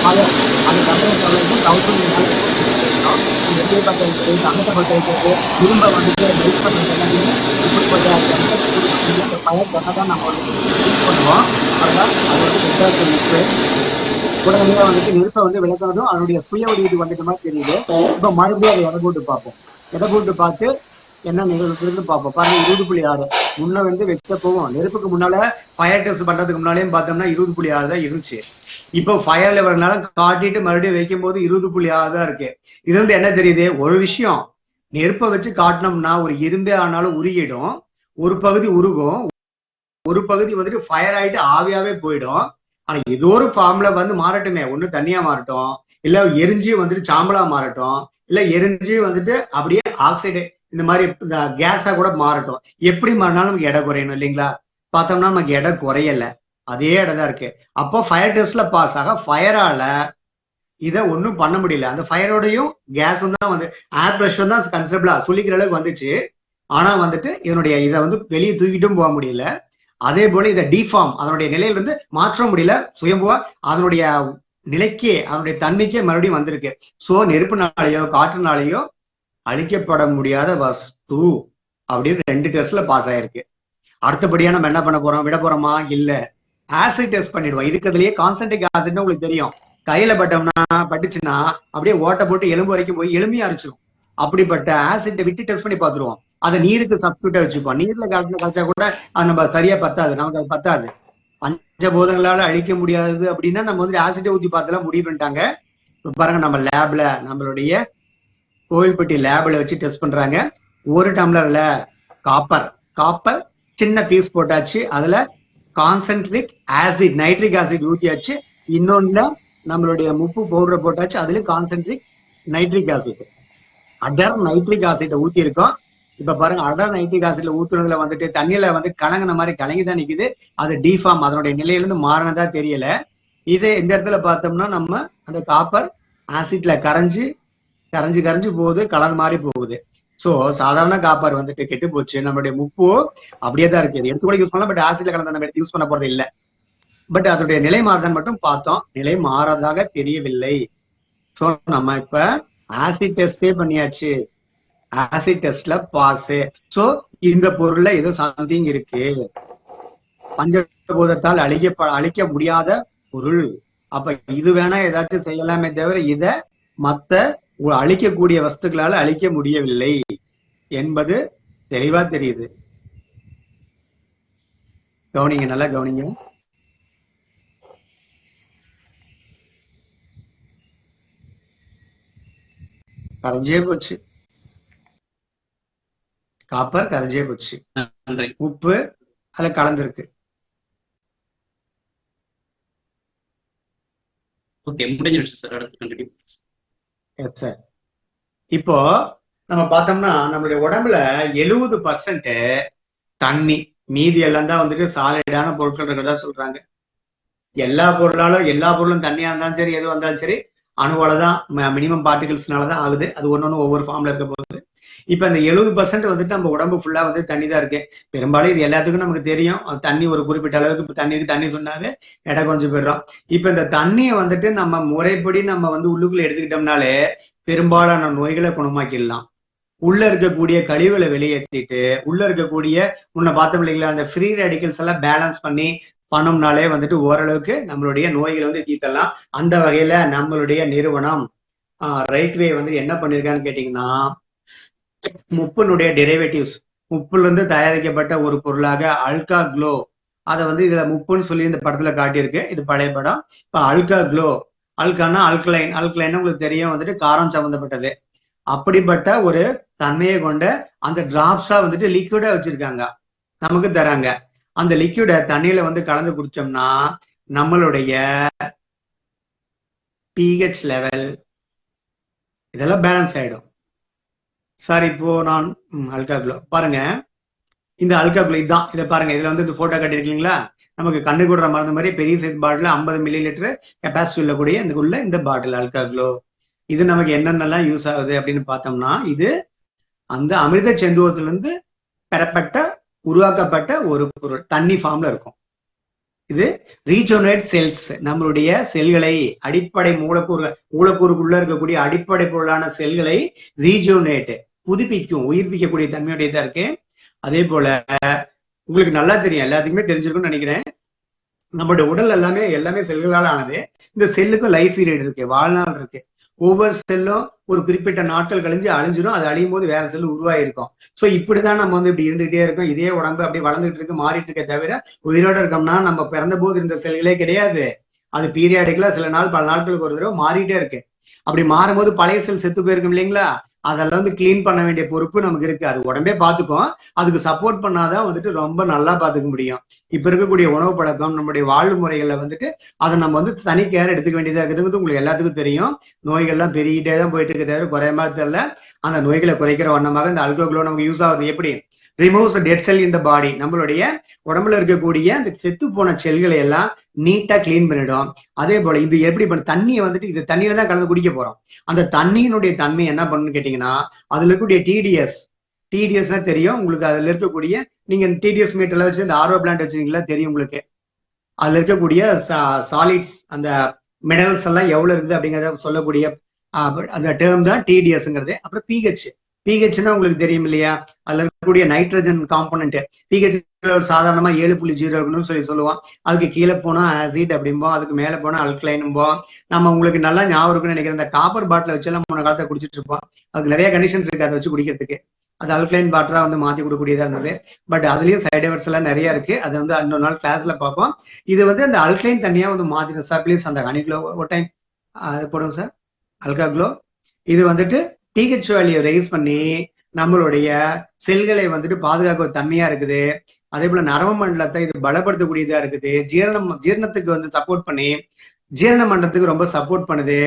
Fire அந்த temperature வந்து 1000 வெளியே பற்ற வைக்கிறது, தங்கத்தை பற்ற வைக்கிறது, இரும்ப வந்துட்டு மெல்ட் பண்ணுறது எல்லாத்தையுமே இப்படிப்பட்ட அந்த ஃபயர் கண்ணை தான் நம்ம வந்துட்டு யூஸ் பண்ணுவோம். அதுதான் அது வந்து ரெண்டாவது நெருப்பு. உடனடியாக வந்துட்டு நெருப்பை வந்து விளக்குறதும் அதனுடைய சுய வடிவத்துக்கு வந்துட்ட மாதிரி தெரியுது. இப்போ மறுபடியும் அதை எடை போட்டு பார்ப்போம். எடை போட்டு பார்த்து என்ன நிகழ்வுன்னு பார்ப்போம். பாருங்க 20.6 முன்ன வந்து வைக்க போவோம். நெருப்புக்கு முன்னால ஃபயர் டெஸ்ட் பண்றதுக்கு முன்னாலேயும் பார்த்தோம்னா 20.6 தான் இருந்துச்சு. இப்போ ஃபயர் லெவல்னால காட்டிட்டு மறுபடியும் வைக்கும் போது 20.6 தான் இருக்கு. இது வந்து என்ன தெரியுது? ஒரு விஷயம், நெருப்பை வச்சு காட்டினோம்னா ஒரு இரும்பே ஆனாலும் உருகிடும், ஒரு பகுதி உருகும், ஒரு பகுதி வந்துட்டு ஃபயர் ஆயிட்டு ஆவியாவே போயிடும். ஆனா ஏதோ ஒரு ஃபார்ம்ல வந்து மாறட்டுமே, ஒண்ணு தண்ணியா மாறட்டும், இல்ல எரிஞ்சு வந்துட்டு சாம்பலா மாறட்டும், இல்ல எரிஞ்சு வந்துட்டு அப்படியே ஆக்சைடு இந்த மாதிரி கேஸா கூட மாறட்டும். எப்படி மாறினாலும் நமக்கு எடை குறையணும் இல்லைங்களா? பார்த்தோம்னா நமக்கு எடை குறையல, அதே இடம் தான் இருக்கு. அப்போ ஃபயர் டெஸ்ட்ல பாஸ் ஆக ஃபயரால இதை ஒன்றும் பண்ண முடியல. அந்த ஃபயரோடையும் கேஸும் தான் வந்து ஏர் ப்ரெஷர் தான் கன்சிடபிளா சொல்லிக்கிற அளவுக்கு வந்துச்சு. ஆனா வந்துட்டு இதனுடைய இதை வந்து வெளியே தூக்கிட்டும் போக முடியல. அதே போல இதை டிஃபார்ம் அதனுடைய நிலையிலிருந்து மாற்ற முடியல. சுயம்புவா அதனுடைய நிலைக்கே அதனுடைய தன்மைக்கே மறுபடியும் வந்திருக்கு. சோ நெருப்புனாலேயோ காற்றுனாலேயோ அழிக்கப்பட முடியாத வஸ்து அப்படின்னு 2 டெஸ்ட்ல பாஸ் ஆயிருக்கு. அடுத்தபடியா நம்ம என்ன பண்ண போறோம்? விட போறோமா? இல்ல, ஆசிட் டெஸ்ட் பண்ணிடுவோம். இருக்கிறதுலயே கான்சென்ட்ரிக் ஆசிட்னு உங்களுக்கு தெரியும். கையில பட்டோம்னா பட்டுச்சுன்னா அப்படியே ஓட்ட போட்டு எலும்பு வரைக்கும் போய் எலும்பியா அரைச்சிடும். அப்படிப்பட்ட ஆசிட்டை விட்டு டெஸ்ட் பண்ணி பார்த்துருவோம். அதை நீருக்கு சப்ஸ்டியூட்டா வச்சுப்போம். நீர்ல கலச்சா கூட அது நம்ம சரியா பத்தாது, நமக்கு அது பத்தாது. பஞ்சபூதங்களால அழிக்க முடியாது அப்படின்னா நம்ம வந்து ஆசிட்டை ஊத்தி பார்த்தெல்லாம் முடிவு பண்ணிட்டாங்க. பாருங்க, நம்ம லேப்ல நம்மளுடைய கோவில்பட்டி லேப்ல வச்சு டெஸ்ட் பண்றாங்க. ஒரு டம்ளர்ல காப்பர் சின்ன பீஸ் போட்டாச்சு. அதுல கான்சென்ட்ரிக் ஆசிட் நைட்ரிக் ஆசிட் ஊத்தியாச்சு. இன்னொன்னு நம்மளுடைய முப்பு பவுடரை போட்டாச்சு. அதுலயும் கான்சென்ட்ரிக் நைட்ரிக் ஆசிட் அடர் நைட்ரிக் ஆசிட்டை ஊத்தி இருக்கோம். இப்ப பாருங்க, அடர் நைட்ரிக் ஆசிட்ல ஊத்துனதுல வந்துட்டு தண்ணியில வந்து கலங்கின மாதிரி கலங்கிதான் நிக்குது. அது டிஃபார்ம் அதனுடைய நிலையிலிருந்து மாறினதா தெரியல. இதே இந்த இடத்துல பார்த்தோம்னா நம்ம அந்த காப்பர் ஆசிட்ல கரைஞ்சு போகுது, கலர் மாறி போகுது. சோ சாதாரண காப்பர் வந்துட்டு கெட்டு போச்சு. நம்மளுடைய முப்பு அப்படியே தான் இருக்கு. எடுத்து கூட யூஸ் பண்ணலாம், பட் ஆசிட்ல கலந்து நம்ம எடுத்து யூஸ் பண்ண போறது இல்லை. பட் அதனுடைய நிலை மாறுதான் மட்டும் பார்த்தோம். நிலை மாறதாக தெரியவில்லை. சோ நம்ம இப்ப ஆசிட் டெஸ்டே பண்ணியாச்சு. ஆசிட் டெஸ்ட்ல பாஸ். சோ இந்த பொருள்ல ஏதோ சம்திங் இருக்கு. பஞ்சபூதத்தால் அழிக்க முடியாத பொருள். அப்ப இது வேணா ஏதாச்சும் செய்யலாமே தவிர இத மத்த அழிக்கக்கூடிய வஸ்துக்களால அழிக்க முடியவில்லை என்பது தெளிவா தெரியுது. கவனிங்க, நல்லா கவனிங்க. கரைஞ்சே போச்சு. காப்பர் கரைஞ்சே போச்சு. உப்பு அதுல கலந்துருக்கு. இப்போ நம்ம பார்த்தோம்னா நம்மளுடைய உடம்புல 70% தண்ணி, மீதி எல்லாம் தான் வந்துட்டு சாலிடான பொருட்கள் இருக்கிறதா சொல்றாங்க. எல்லா பொருளும் தண்ணியா இருந்தாலும் சரி, எது வந்தாலும் சரி, அணுவாலதான் மினிமம் பார்ட்டிகல்ஸ்னாலதான் ஆகுது. அது ஒன்னொன்னு ஒவ்வொரு ஃபார்ம்ல இருக்க போகுது. இப்ப இந்த 70% வந்துட்டு நம்ம உடம்பு ஃபுல்லா வந்து தண்ணி தான் இருக்கு. பெரும்பாலும் இது எல்லாத்துக்கும் நமக்கு தெரியும். தண்ணி ஒரு குறிப்பிட்ட அளவுக்கு தண்ணி சொன்னாவே எடை கொஞ்சம் போயிடுறோம். இப்ப இந்த தண்ணியை வந்துட்டு நம்ம முறைப்படி நம்ம வந்து உள்ளுக்குள்ள எடுத்துக்கிட்டோம்னாலே பெரும்பாலான நோய்களை குணமாக்கிடலாம். உள்ள இருக்கக்கூடிய கழிவுகளை வெளியேற்றிட்டு உள்ள இருக்கக்கூடிய முன்ன பார்த்தோம் இல்லைங்களா, அந்த ஃப்ரீ ரேடிக்கல்ஸ் எல்லாம் பேலன்ஸ் பண்ணி பண்ணோம்னாலே வந்துட்டு ஓரளவுக்கு நம்மளுடைய நோய்களை வந்து தீர்த்தலாம். அந்த வகையில நம்மளுடைய நிறுவனம் ரைட்வே வந்து என்ன பண்ணிருக்கான்னு கேட்டீங்கன்னா, முப்பினுடைய டெரிவேட்டிவ்ஸ், முப்புல இருந்து தயாரிக்கப்பட்ட ஒரு பொருளாக அல்கா க்ளோ, அதை வந்து இதுல முப்புன்னு சொல்லி இந்த படத்துல காட்டியிருக்கு. இது பழைய படம். இப்ப அல்கா க்ளோ, அல்கானா அல்கலைன் உங்களுக்கு தெரியும், வந்துட்டு காரம் சம்பந்தப்பட்டது. அப்படிப்பட்ட ஒரு தன்மையை கொண்ட அந்த டிராப்ஸா வந்துட்டு லிக்விடா வச்சிருக்காங்க, நமக்கு தராங்க. அந்த லிக்விட தண்ணியில வந்து கலந்து குடிச்சோம்னா நம்மளுடைய pH லெவல் இதெல்லாம் பேலன்ஸ் ஆயிடும். சார் இப்போ நான் அல்காகுலோ பாருங்க, இந்த அல்காகுலோ இதுதான். இதை பாருங்க, இதுல வந்து இந்த போட்டோ காட்டியிருக்கீங்களா, நமக்கு கண்ணு கூடுற மருந்து மாதிரி பெரிய சைஸ் பாட்டில் 50 மில்லி கெப்பாசிட்டி உள்ளக்கூடிய இந்த பாட்டில் அல்காகுலோ. இது நமக்கு என்னென்னலாம் யூஸ் ஆகுது அப்படின்னு பார்த்தோம்னா, இது அந்த அமிர்த செந்துவத்திலிருந்து பெறப்பட்ட உருவாக்கப்பட்ட ஒரு பொருள், தண்ணி ஃபார்ம்ல இருக்கும். இது ரீஜெனரேட் செல்ஸ். நம்மளுடைய செல்களை, அடிப்படை மூலக்கூறுக்குள்ள இருக்கக்கூடிய அடிப்படை பொருளான செல்களை ரீஜெனரேட், புதுப்பிக்கும், உயிர்ப்பிக்கக்கூடிய தன்மையுடையதா இருக்கு. அதே போல உங்களுக்கு நல்லா தெரியும், எல்லாத்துக்குமே தெரிஞ்சிருக்கும்னு நினைக்கிறேன், நம்மளுடைய உடல் எல்லாமே செல்களால் ஆனது. இந்த செல்லுக்கும் லைஃப் பீரியட் இருக்கு, வாழ்நாள் இருக்கு. ஒவ்வொரு செல்லும் ஒரு குறிப்பிட்ட நாட்கள் கழிஞ்சு அழிஞ்சிடும். அது அழியும் போது வேற செல் உருவாயிருக்கும். சோ இப்படிதான் நம்ம வந்து இப்படி இருந்துகிட்டே இருக்கோம். இதே உடம்பு அப்படி வளர்ந்துட்டு இருக்கு, மாறிட்டு இருக்க தவிர உயிரோட இருக்கோம்னா நம்ம பிறந்த போது இருந்த செல்களே கிடையாது. அது பீரியாடிக்கலா சில நாள் பல நாட்களுக்கு ஒரு தடவை மாறிட்டே இருக்கு. அப்படி மாறும்போது பழைய செல் செத்து போயிருக்கும் இல்லைங்களா, அதெல்லாம் வந்து கிளீன் பண்ண வேண்டிய பொறுப்பு நமக்கு இருக்கு. அது உடம்பே பார்த்துக்கும். அதுக்கு சப்போர்ட் பண்ணாதான் வந்துட்டு ரொம்ப நல்லா பார்த்துக்க முடியும். இப்ப இருக்கக்கூடிய உணவு பழக்கம், நம்முடைய வாழ்வு முறைகள்ல வந்துட்டு அதை நம்ம வந்து தனி கேர் எடுத்துக்க வேண்டியதா இருக்குது. உங்களுக்கு எல்லாத்துக்கும் தெரியும், நோய்கள்லாம் பெருகிட்டே தான் போயிட்டு இருக்க தவிர குறைய மாதிரி தெரியல. அந்த நோய்களை குறைக்கிற வண்ணமாக இந்த அல்கோகுளோ நமக்கு யூஸ் ஆகுது. எப்படி ரிமூவ்ஸ் டெட் செல் இன் த பாடி, நம்மளுடைய உடம்புல இருக்கக்கூடிய அந்த செத்து போன செல்களை எல்லாம் நீட்டா கிளீன் பண்ணிடும். அதே போல இது எப்படி பண்ண, தண்ணியை வந்துட்டு இது தண்ணியில தான் கலந்து குடிக்க போறோம். அந்த தண்ணியினுடைய தன்மை என்ன பண்ணுன்னு கேட்டீங்கன்னா, அதுல இருக்கக்கூடிய டிடிஎஸ்னா தெரியும் உங்களுக்கு. அதுல இருக்கக்கூடிய, நீங்க டிடிஎஸ் மீட்டர்ல வச்சு இந்த ஆர்ஓ பிளான்ட் வச்சுருக்கீங்களா, தெரியும் உங்களுக்கு. அதுல இருக்கக்கூடிய சாலிட்ஸ், அந்த மினரல்ஸ் எல்லாம் எவ்வளவு இருக்குது அப்படிங்கிறத சொல்லக்கூடிய அந்த டேர்ம் தான் டிடிஎஸ்ங்கிறது. அப்புறம் பிஹெச்னா உங்களுக்கு தெரியும் இல்லையா, அதுல இருக்கக்கூடிய நைட்ரஜன் காம்பனன்ட். பிஹெச் சாதாரணமா 7.0 இருக்கணும்னு சொல்லுவோம். அதுக்கு கீழே போனா ஆசிட் அப்படிம்போம், அதுக்கு மேல போனா அல்கலைன்போம். நம்ம உங்களுக்கு நல்லா ஞாபகம் இருக்குன்னு நினைக்கிறேன், இந்த காப்பர் பாட்டில வச்சு எல்லாம் முன்ன காலத்தை குடிச்சிட்டு இருப்போம். அதுக்கு நிறைய கண்டிஷன் இருக்கு அதை வச்சு குடிக்கிறதுக்கு. அது அல்கலைன் பாட்டரா வந்து மாத்தி கொடுக்கக்கூடியதா இருந்தது. பட் அதுலயும் சைட் எஃபெக்ட்ஸ் எல்லாம் நிறைய இருக்கு. அது வந்து இன்னொரு நாள் கிளாஸ்ல பார்ப்போம். இது வந்து அந்த அல்கலைன் தனியா வந்து மாத்திடும் சார். ப்ளீஸ் அந்த ஹனிக்ளோ ஒரு டைம் அது போடுங்க சார், அல்காக்ளோ. இது வந்துட்டு பிஹெச் வேல்யூ ரைஸ் பண்ணி நம்மளுடைய செல்களை வந்துட்டு பாதுகாக்க தன்மையா இருக்குது. அதே போல நரம்பு மண்டலத்தை இது பலப்படுத்தக்கூடியதா இருக்குது. ஜீரணத்துக்கு வந்து சப்போர்ட் பண்ணி ஜீரண மண்டலத்துக்கு ரொம்ப சப்போர்ட் பண்ணுது.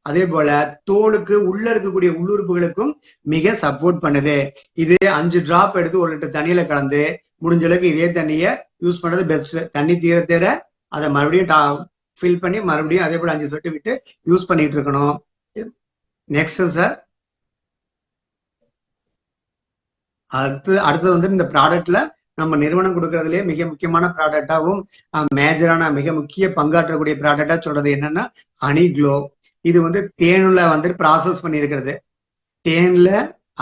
அதே போல தோலுக்கு உள்ள இருக்கக்கூடிய உள்ளுறுப்புகளுக்கும் மிக சப்போர்ட் பண்ணுது. இது 5 டிராப் எடுத்து 1 லிட்டர் தண்ணியில கலந்து முடிஞ்ச அளவுக்கு இதே தண்ணியை யூஸ் பண்றது பெஸ்ட். தண்ணி தீர அதை மறுபடியும் ஃபில் பண்ணி மறுபடியும் அதே போல 5 சொட்டு விட்டு யூஸ் பண்ணிட்டு இருக்கணும். நெக்ஸ்ட் சார், அடுத்தது வந்து இந்த ப்ராடக்ட்ல நம்ம நிறுவனம் கொடுக்கறதுலயே மிக முக்கியமான ப்ராடக்டாவும் மேஜரான மிக முக்கிய பங்காற்றக்கூடிய ப்ராடக்டா சொல்றது என்னன்னா ஹனிக்ளோ. இது வந்து தேனுல வந்து ப்ராசஸ் பண்ணி இருக்கிறது. தேன்ல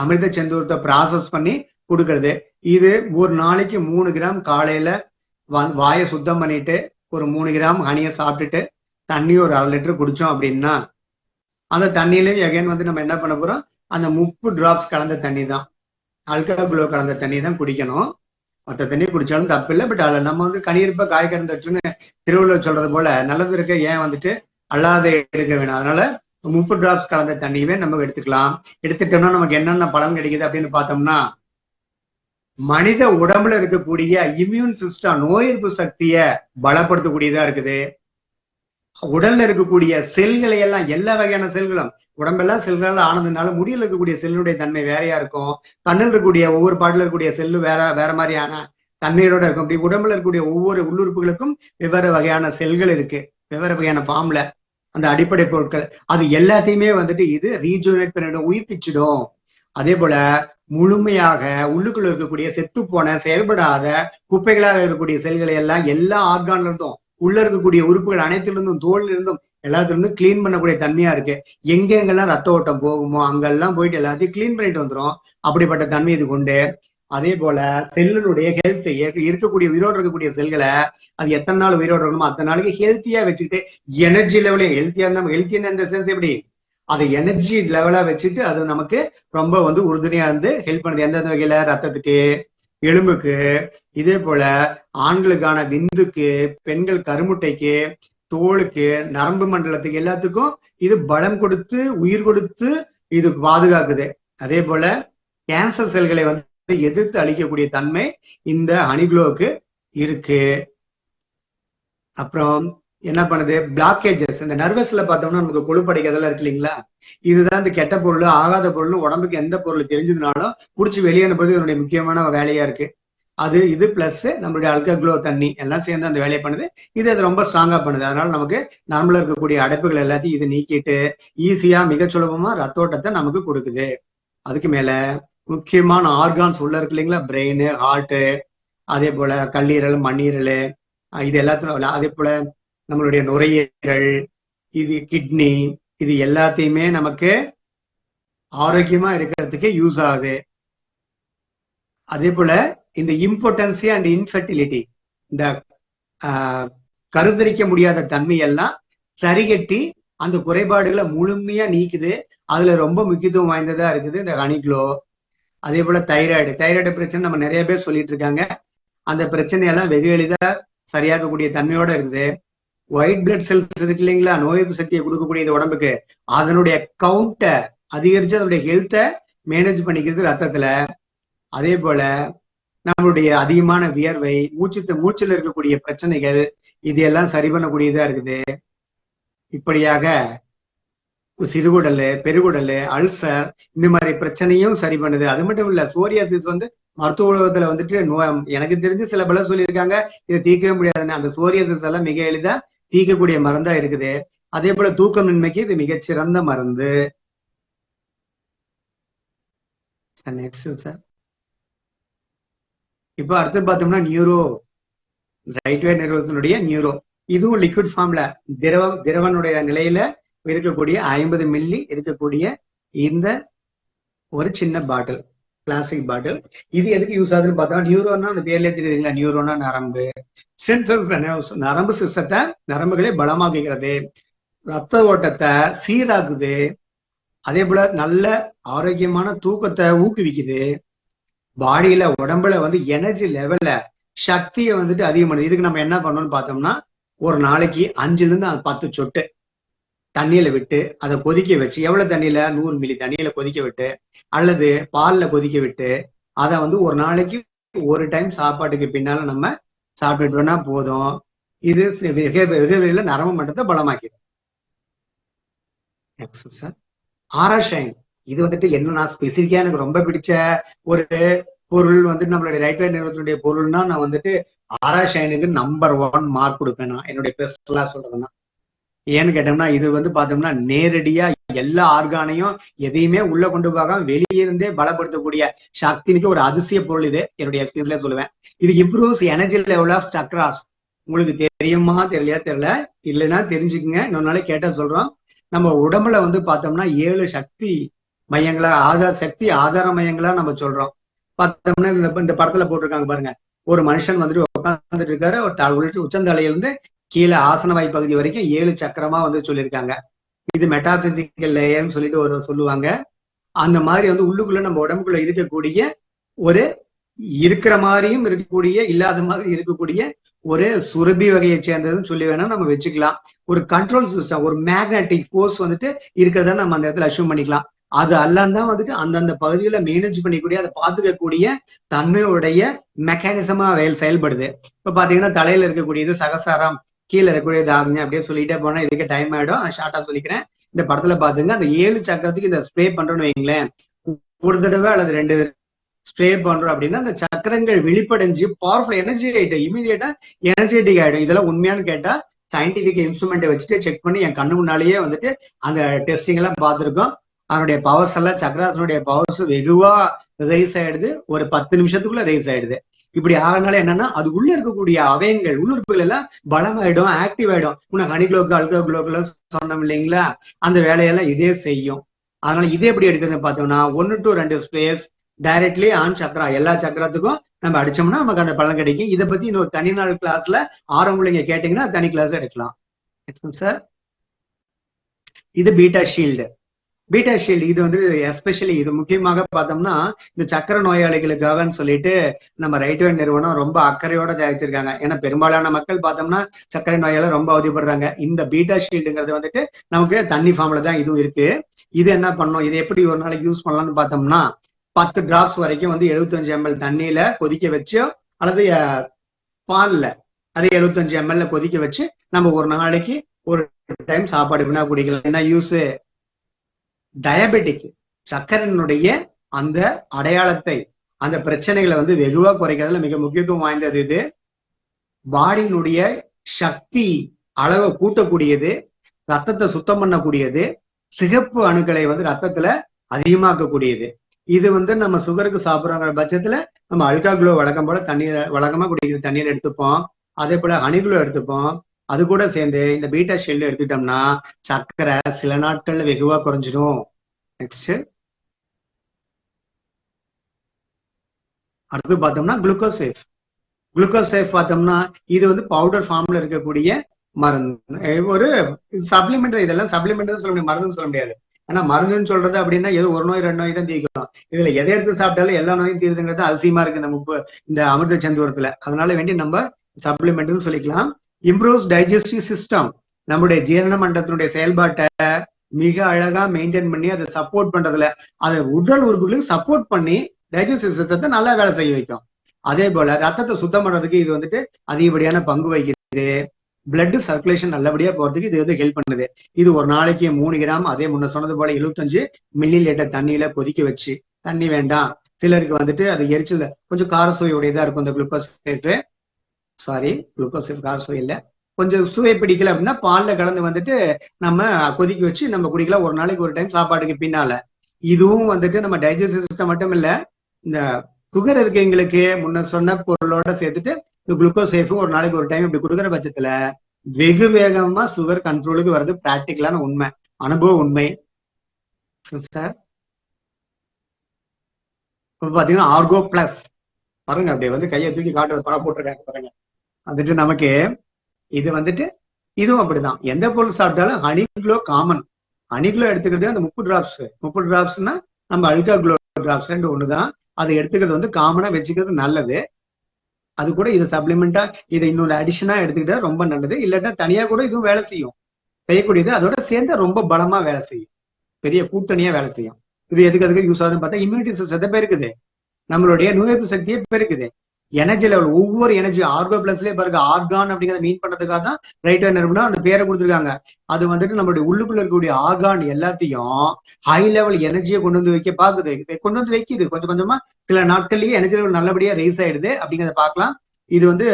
அமிர்த செந்தூரத்தை ப்ராசஸ் பண்ணி கொடுக்கறது. இது ஒரு நாளைக்கு 3 கிராம் காலையில வாயை சுத்தம் பண்ணிட்டு ஒரு 3 கிராம் ஹனியை சாப்பிட்டுட்டு தண்ணி ஒரு 1/2 லிட்டர் குடிச்சோம் அப்படின்னா, அந்த தண்ணியிலையும் எகைன் வந்து நம்ம என்ன பண்ண போறோம், அந்த 30 டிராப்ஸ் கலந்த தண்ணி தான், அல்காகுளோ கலந்த தண்ணி தான் குடிக்கணும். மற்ற தண்ணி குடிச்சாலும் தப்பு இல்லை. பட் அதில் நம்ம வந்து கனியிருப்ப காய் கடந்துட்டுன்னு திருவள்ளுவர் சொல்றது போல நல்லது இருக்க ஏன் வந்துட்டு அல்லாத எடுக்க வேணும். அதனால 30 டிராப்ஸ் கலந்த தண்ணியுமே நம்ம எடுத்துக்கலாம். எடுத்துட்டோம்னா நமக்கு என்னென்ன பலன் கிடைக்குது அப்படின்னு பார்த்தோம்னா, மனித உடம்புல இருக்கக்கூடிய இம்யூன் சிஸ்டம், நோய் எதிர்ப்பு சக்தியை பலப்படுத்தக்கூடியதா இருக்குது. உடல்ல இருக்கக்கூடிய செல்களை எல்லாம், எல்லா வகையான செல்களும், உடம்பெல்லாம் செல்களால் ஆனதுனால முடியல இருக்கக்கூடிய செல்லுடைய தன்மை வேறையா இருக்கும். கண்ணில் இருக்கக்கூடிய ஒவ்வொரு பாட்டுல இருக்கக்கூடிய செல்லு வேற மாதிரியான தன்மையோட இருக்கும். அப்படி உடம்புல இருக்கக்கூடிய ஒவ்வொரு உள்ளுறுப்புகளுக்கும் வெவ்வேறு வகையான செல்கள் இருக்கு, வெவ்வேறு வகையான ஃபார்ம்ல. அந்த அடிப்படை பொருட்கள் அது எல்லாத்தையுமே வந்துட்டு இது ரீஜுவனேட் பண்ணிடும், உயிர்ப்பிச்சிடும். அதே போல முழுமையாக உள்ளுக்குள்ள இருக்கக்கூடிய செத்து போன செயல்படாத குப்பைகளாக இருக்கக்கூடிய செல்களை எல்லாம் எல்லா ஆர்கான்ல இருந்தும், உள்ள இருக்கக்கூடிய உறுப்புகள் அனைத்திலிருந்தும், தோல்ல இருந்தும் எல்லாத்திலிருந்தும் கிளீன் பண்ணக்கூடிய தன்மையா இருக்கு. எங்கெங்கெல்லாம் ரத்த ஓட்டம் போகுமோ அங்கெல்லாம் போயிட்டு எல்லாத்தையும் கிளீன் பண்ணிட்டு வந்துடும். அப்படிப்பட்ட தன்மை இது கொண்டு. அதே போல செல்லுடைய ஹெல்த், இருக்கக்கூடிய உயிரோடு இருக்கக்கூடிய செல்களை அது எத்தனை நாள் உயிரோடு இருக்கணுமோ அத்தனை நாளைக்கு ஹெல்த்தியா வச்சுக்கிட்டு, எனர்ஜி லெவலையும் ஹெல்த்தியா இருந்தா, ஹெல்த்தியான இந்த சென்ஸ் எப்படி, அதை எனர்ஜி லெவலா வச்சுட்டு அது நமக்கு ரொம்ப வந்து உறுதுணையா இருந்து ஹெல்ப் பண்ணுது. எந்தெந்த வகையில, ரத்தத்துக்கு, எலும்புக்கு, இதே போல ஆண்களுக்கான விந்துக்கு, பெண்கள் கருமுட்டைக்கு, தோலுக்கு, நரம்பு மண்டலத்துக்கு, எல்லாத்துக்கும் இது பலம் கொடுத்து உயிர் கொடுத்து இது பாதுகாக்குது. அதே போல கேன்சர் செல்களை வந்து எதிர்த்து அழிக்கக்கூடிய தன்மை இந்த ஹனிக்ளோவுக்கு இருக்கு. அப்புறம் என்ன பண்ணுது, பிளாக்கேஜஸ், இந்த நர்வஸ்ல பார்த்தோம்னா நமக்கு கொழுப்படைக்கிறதெல்லாம் இருக்கு இல்லைங்களா, இதுதான் இந்த கெட்ட பொருள், ஆகாத பொருள், உடம்புக்கு எந்த பொருள் தெரிஞ்சதுனாலும் புடிச்சு வெளியே அனுப்புறது இதனுடைய முக்கியமான வேலையா இருக்கு. இது பிளஸ் நம்மளுடைய அல்காக்ளோ தண்ணி எல்லாம் சேர்ந்து அந்த வேலையை பண்ணுது. அது ரொம்ப ஸ்ட்ராங்கா பண்ணுது. அதனால நமக்கு நம்மள இருக்கக்கூடிய அடைப்புகள் எல்லாத்தையும் இது நீக்கிட்டு ஈஸியா மிக சுலபமா ரத்தோட்டத்தை நமக்கு கொடுக்குது. அதுக்கு மேல முக்கியமான ஆர்கான்ஸ் உள்ள இருக்கு இல்லைங்களா, பிரெயின், ஹார்ட், அதே போல கல்லீரல், மண்ணீரல், இது எல்லாத்தையும் அதே போல நம்மளுடைய நுரையீரல், இது கிட்னி, இது எல்லாத்தையுமே நமக்கு ஆரோக்கியமா இருக்கிறதுக்கு யூஸ் ஆகுது. அதே போல இந்த இம்பார்ட்டன்சி அண்ட் இன்ஃபர்டிலிட்டி, இந்த கருத்தரிக்க முடியாத தன்மை எல்லாம் சரிகட்டி அந்த குறைபாடுகளை முழுமையா நீக்குது. அதுல ரொம்ப முக்கியத்துவம் வாய்ந்ததா இருக்குது இந்த ஹனிக்ளோ. அதே போல தைராய்டு பிரச்சனை நம்ம நிறைய பேர் சொல்லிட்டு இருக்காங்க. அந்த பிரச்சனையெல்லாம் வெகு எளிதா சரியாக்கக்கூடிய தன்மையோட இருக்குது. ஒயிட் பிளட் செல்ஸ் இருக்கு இல்லைங்களா, நோய் எதிர்ப்பு சக்தியை கொடுக்கக்கூடிய இந்த உடம்புக்கு, அதனுடைய கவுண்டை அதிகரிச்சு அதனுடைய ஹெல்த்தை மேனேஜ் பண்ணிக்கிறது ரத்தத்துல. அதே போல நம்மளுடைய அதிகமான வியர்வை, மூச்சுல இருக்கக்கூடிய பிரச்சனைகள், இது எல்லாம் சரி பண்ணக்கூடியதா இருக்குது. இப்படியாக சிறுகுடல், பெருகுடல், அல்சர், இந்த மாதிரி பிரச்சனையும் சரி பண்ணுது. அது மட்டும் இல்ல, சோரியாசிஸ் மருத்துவ உலகத்துல எனக்கு தெரிஞ்சு சில பல சொல்லியிருக்காங்க இதை தீர்க்கவே முடியாதுன்னு. அந்த சோரியாசிஸ் எல்லாம் மிக எளிதா தீர்க்கக்கூடிய மருந்தா இருக்குது. அதே போல தூக்கமின்மைக்கு இது மிகச்சிறந்த மருந்து. சார் இப்போ அடுத்து பார்த்தோம்னா நியூரோ, ரைட்வே நிறுவனத்தினுடைய நியூரோ, இதுவும் லிக்விட் ஃபார்ம்ல திரவனுடைய நிலையில இருக்கக்கூடிய 50 மில்லி இருக்கக்கூடிய இந்த ஒரு சின்ன பாட்டில், பிளாஸ்டிக் பாட்டில். இது எதுக்கு யூஸ் ஆகுதுன்னு பார்த்தா, நியூரோன்னா அந்த பேர்லயே தெரியுதுங்களா, நியூரோனா நரம்பு, சென்சர்ஸ், நரம்பு சிஸ்டத்தை, நரம்புகளை பலமாக்குகிறது, ரத்த ஓட்டத்தை சீராக்குது. அதே போல நல்ல ஆரோக்கியமான தூக்கத்தை ஊக்குவிக்குது. பாடியில உடம்புல எனர்ஜி லெவல்ல சக்தியை அதிகம் பண்ணுது. இதுக்கு நம்ம என்ன பண்ணணும்னு பார்த்தோம்னா, ஒரு நாளைக்கு 5 to 10 சொட்டு தண்ணியில விட்டு அதை கொதிக்க வச்சு, எவ்வளவு தண்ணியில, 100 மில்லி தண்ணியில கொதிக்க விட்டு அல்லது பால்ல கொதிக்க விட்டு அதை ஒரு நாளைக்கு ஒரு டைம் சாப்பாட்டுக்கு பின்னால நம்ம சாப்பிட்டுட்டோம்னா போதும். இது வெகு நரம்பு மட்டத்தை பலமாக்கிடும். ஆராஷைன், இது என்னன்னா ஸ்பெசிபிக்கா எனக்கு ரொம்ப பிடிச்ச ஒரு பொருள் நம்மளுடைய ரைட்வே நிறுவனத்துடைய பொருள்னா, நான் ஆராஷைனுக்கு நம்பர் 1 மார்க் கொடுப்பேன் நான் என்னுடைய பெஸ்ட்லா சொல்றேன்னா. ஏன்னு கேட்டோம்னா, இது பார்த்தோம்னா நேரடியா எல்லா ஆர்கானையும் எதையுமே உள்ள கொண்டு போகாம வெளியிருந்தே பலப்படுத்தக்கூடிய சக்திக்கு ஒரு அதிசய பொருள். இது என்னுடைய எக்ஸ்பீரியன்ஸ்ல சொல்லுவேன். இது improves energy level of chakras. உங்களுக்கு தெரியுமா தெரியலையா தெரியல, இல்லைன்னா தெரிஞ்சுக்குங்க, இன்னொரு நாளைக்கு கேட்டா சொல்றோம். நம்ம உடம்புல பார்த்தோம்னா 7 சக்தி மையங்களா, சக்தி ஆதார மையங்களா நம்ம சொல்றோம். பார்த்தோம்னா இந்த படத்துல போட்டிருக்காங்க பாருங்க, ஒரு மனுஷன் உட்கார்ந்துட்டு இருக்காரு, ஒரு உச்சந்தலையிலிருந்து கீழே ஆசனவாய் பகுதி வரைக்கும் 7 சக்கரமா சொல்லியிருக்காங்க. இது மெட்டாபிசிக்கல் லேயர்னு சொல்லிட்டு சொல்லுவாங்க. அந்த மாதிரி உள்ளுக்குள்ள நம்ம உடம்புக்குள்ள இருக்கக்கூடிய ஒரு இருக்கிற மாதிரியும் இருக்கக்கூடிய, இல்லாத மாதிரி இருக்கக்கூடிய ஒரு சுரபி வகையை சேர்ந்ததுன்னு சொல்லி வேணா நம்ம வச்சுக்கலாம். ஒரு கண்ட்ரோல் சிஸ்டம், ஒரு மேக்னெட்டிக் ஃபோர்ஸ் இருக்கிறத நம்ம அந்த இடத்துல அஷ்யூம் பண்ணிக்கலாம். அது எல்லாம் அந்தந்த பகுதியில மேனேஜ் பண்ணிக்கூடிய, அதை பார்த்துக்கக்கூடிய தன்மையுடைய மெக்கானிசமா செயல்படுது. இப்ப பாத்தீங்கன்னா தலையில இருக்கக்கூடியது சகசாரம், கீழே இருக்கக்கூடியது ஆகுங்க, அப்படியே சொல்லிட்டே போனா இதுக்கு டைம் ஆயிடும். ஷார்ட்டா சொல்லிக்கிறேன். இந்த படத்துல பாத்துங்க, அந்த 7 சக்கரத்துக்கு இந்த ஸ்ப்ரே பண்றோம்னு வைங்களேன், ஒரு தடவை அல்லது 2 ஸ்ப்ரே பண்றோம் அப்படின்னா அந்த சக்கரங்கள் விழிப்படைஞ்சு பவர்ஃபுல் எனர்ஜி ஆயிடும், இமீடியட்டா எனர்ஜெட்டிக் ஆயிடும். இதெல்லாம் உண்மையானு கேட்டா சயின்டிபிக் இன்ஸ்ட்ருமெண்ட்டை வச்சுட்டு செக் பண்ணி என் கண்ணு முன்னாலேயே அந்த டெஸ்டிங் எல்லாம் பார்த்துருக்கோம். அதனுடைய பவர்ஸ் எல்லாம், சக்கராசனுடைய பவர்ஸ் வெகுவா ரைஸ் ஆயிடுது, ஒரு 10 நிமிஷத்துக்குள்ள ரைஸ் ஆயிடுது. இப்படி ஆகிறதுனால என்னன்னா, அது உள்ள இருக்கக்கூடிய அவயங்கள், உள்ளுறுப்புகள் எல்லாம் பலமாயிடும், ஆக்டிவ் ஆயிடும். உனக்கு ஹனிக்ளோக்கு அல்கோக்ளோக்கு சொன்னோம் இல்லைங்களா, அந்த வேலையெல்லாம் இதே செய்யும். அதனால இதே எப்படி எடுக்குதுன்னு பார்த்தோம்னா, 1 to 2 ஸ்பேஸ் டைரக்ட்லி ஆன் சக்கரா, எல்லா சக்கரத்துக்கும் நம்ம அடிச்சோம்னா நமக்கு அந்த பலன் கிடைக்கும். இதை பத்தி இன்னொரு தனி நாள் கிளாஸ்ல ஆரம்பம் நீங்க கேட்டீங்கன்னா தனி கிளாஸ் எடுக்கலாம் சார். இது பீட்டா ஷீல்டு. பீட்டா ஷீல்டு இது எஸ்பெஷலி இது முக்கியமாக பார்த்தோம்னா, இந்த சக்கர நோயாளிகளுக்காகன்னு சொல்லிட்டு நம்ம ரைட்வே நிறுவனம் ரொம்ப அக்கறையோட தயாரிச்சிருக்காங்க. ஏன்னா பெரும்பாலான மக்கள் பார்த்தோம்னா சக்கரை நோயால ரொம்ப அவதிப்படுறாங்க. இந்த பீட்டா ஷீல்டுங்கிறது நமக்கு தண்ணி ஃபார்ம்ல தான் இதுவும் இருக்கு. இது என்ன பண்ணும், இது எப்படி ஒரு நாளைக்கு யூஸ் பண்ணலாம்னு பார்த்தோம்னா, 10 டிராப்ஸ் வரைக்கும் 75 ml தண்ணியில கொதிக்க வச்சோ அல்லது பால்ல அது 75 ml கொதிக்க வச்சு நம்ம ஒரு நாளைக்கு ஒரு டைம் சாப்பாடு வேணா குடிக்கலாம். என்ன யூஸ், டயபெட்டிக் சக்கரனுடைய அந்த அடையாளத்தை, அந்த பிரச்சனைகளை வெகுவா குறைக்கிறதுல மிக முக்கியத்துவம் வாய்ந்தது. இது பாடியினுடைய சக்தி அளவை கூட்டக்கூடியது, ரத்தத்தை சுத்தம் பண்ணக்கூடியது, சிகப்பு அணுக்களை ரத்தத்துல அதிகமாக்கக்கூடியது. இது நம்ம சுகருக்கு சாப்பிடுறோங்கிற பட்சத்துல நம்ம அல்காக்ளோ வழக்கம் போல வழக்கமா குடிக்கிற தண்ணீர் எடுத்துப்போம். அதே போல ஹனிகுளோ எடுத்துப்போம். அது கூட சேர்ந்து இந்த பீட்டா ஷெல் எடுத்துட்டோம்னா சர்க்கரை சில நாட்கள்ல வெகுவா குறைஞ்சிடும். நெக்ஸ்ட் அடுத்து பார்த்தோம்னா குளுக்கோசேஃப். குளுக்கோசேஃப் பார்த்தோம்னா இது வந்து பவுடர் ஃபார்ம்ல இருக்கக்கூடிய மருந்து. ஒரு சப்ளிமெண்ட், இதெல்லாம் சப்ளிமெண்ட் சொல்ல முடியாது, மருந்துன்னு சொல்ல முடியாது. ஆனா மருந்துன்னு சொல்றது அப்படின்னா ஏதோ ஒரு நோய் 2 நோய் தான் தீர்க்கும். இதுல எதை எடுத்து சாப்பிட்டாலும் எல்லா நோயும் தீருதுங்கிறது அதிசயமா இருக்கு நம்ம இந்த அமிர்த சந்துரத்துல. அதனால வேண்டி நம்ம சப்ளிமெண்ட்னு சொல்லிக்கலாம். இம்ப்ரூவ்ஸ் டைஜஸ்டிவ் சிஸ்டம், நம்முடைய ஜீரண மண்டலத்தினுடைய செயல்பாட்டை மிக அழகா மெயின்டைன் பண்ணி அதை சப்போர்ட் பண்றதுல, அதை உடல் உறுப்புகளுக்கு சப்போர்ட் பண்ணி டைஜஸ்டிவ் சிஸ்டத்தை நல்லா வேலை செய்ய வைக்கும். அதே போல ரத்தத்தை சுத்தம் பண்றதுக்கு இது வந்துட்டு அதிகப்படியான பங்கு வகிக்குது. பிளட் சர்க்குலேஷன் நல்லபடியா போறதுக்கு இது வந்து ஹெல்ப் பண்ணுது. இது ஒரு நாளைக்கு 3 கிராம், அதே முன்ன சொன்னது போல 75 மில்லி லிட்டர் தண்ணியில கொதிக்க வச்சு, தண்ணி வேண்டாம் சிலருக்கு வந்துட்டு அது எரிச்சல் கொஞ்சம் கார சுவை உடையதா இருக்கும் இந்த குளுக்கோசேஃப். சாரி, குளுக்கோசேஃப் கார சுவை இல்ல, கொஞ்சம் சுவை பிடிக்கல அப்படின்னா பால்ல கலந்து வந்துட்டு நம்ம கொதிக்க வச்சு நம்ம குடிக்கலாம் ஒரு நாளைக்கு ஒரு டைம் சாப்பாட்டுக்கு பின்னால. இதுவும் வந்துட்டு நம்ம டைஜஸ்டிவ் சிஸ்டம் மட்டும் இல்ல, இந்த சுகர் இருக்கவங்களுக்கு முன்னர் சொன்ன பொருளோட சேர்த்துட்டு இந்த குளுக்கோசேஃபும் ஒரு நாளைக்கு ஒரு டைம் இப்படி கொடுக்குற பட்சத்துல வெகு வேகமா சுகர் கண்ட்ரோலுக்கு வர்றது பிராக்டிக்கலான உண்மை, அனுபவ உண்மை சார். இப்ப பாத்தீங்கன்னா ஆர்கோ பிளஸ் பாருங்க, அப்படியே வந்து கையை தூக்கி காட்டு படம் போட்டிருக்காங்க பாருங்க. வந்துட்டு நமக்கு இது வந்துட்டு இதுவும் அப்படிதான். எந்த பொருள் சாப்பிட்டாலும் ஹனிக்ளோ காமன். ஹனிக்ளோ எடுத்துக்கிறது அந்த 30 டிராப்ஸ்னா நம்ம அல்கா குளோ டிராப்ஸ் ரெண்டு ஒண்ணுதான். அதை எடுத்துக்கிறது வந்து காமனா வச்சுக்கிறது நல்லது. அது கூட இது சப்ளிமெண்டா இதை இன்னொரு அடிஷனா எடுத்துக்கிட்டா ரொம்ப நல்லது. இல்லாட்டா தனியா கூட இதுவும் வேலை செய்யும், செய்யக்கூடியது. அதோட சேர்ந்து ரொம்ப பலமா வேலை செய்யும், பெரிய கூட்டணியா வேலை செய்யும். இது எதுக்கு யூஸ் ஆகுதுன்னு பார்த்தா இம்யூனிட்டி சிஸ்டத்தை பெருக்குது, நம்மளுடைய நோய் எதிர்ப்பு சக்தியை பெருக்குது, எனர்ஜி லெவல் ஒவ்வொரு எனர்ஜி ஆர்கோ பிளஸ்லயே பாருங்க. ஆர்கான் அப்படிங்கிறத மீன் பண்றதுக்காக தான் ரைட் ஹேண்டர்னா அந்த பேரை கொடுத்துருக்காங்க. அது வந்துட்டு நம்மளுடைய உள்ளுக்குள்ள இருக்கக்கூடிய ஆர்கான் எல்லாத்தையும் ஹை லெவல் எனர்ஜியை கொண்டு வந்து வைக்க பாக்குது, கொண்டு வந்து வைக்குது. கொஞ்சம் கொஞ்சமா சில நாட்கள்லயே எனர்ஜி லெவல் நல்லபடியா ரைஸ் ஆயிடுது அப்படிங்கிறத பார்க்கலாம். இது வந்து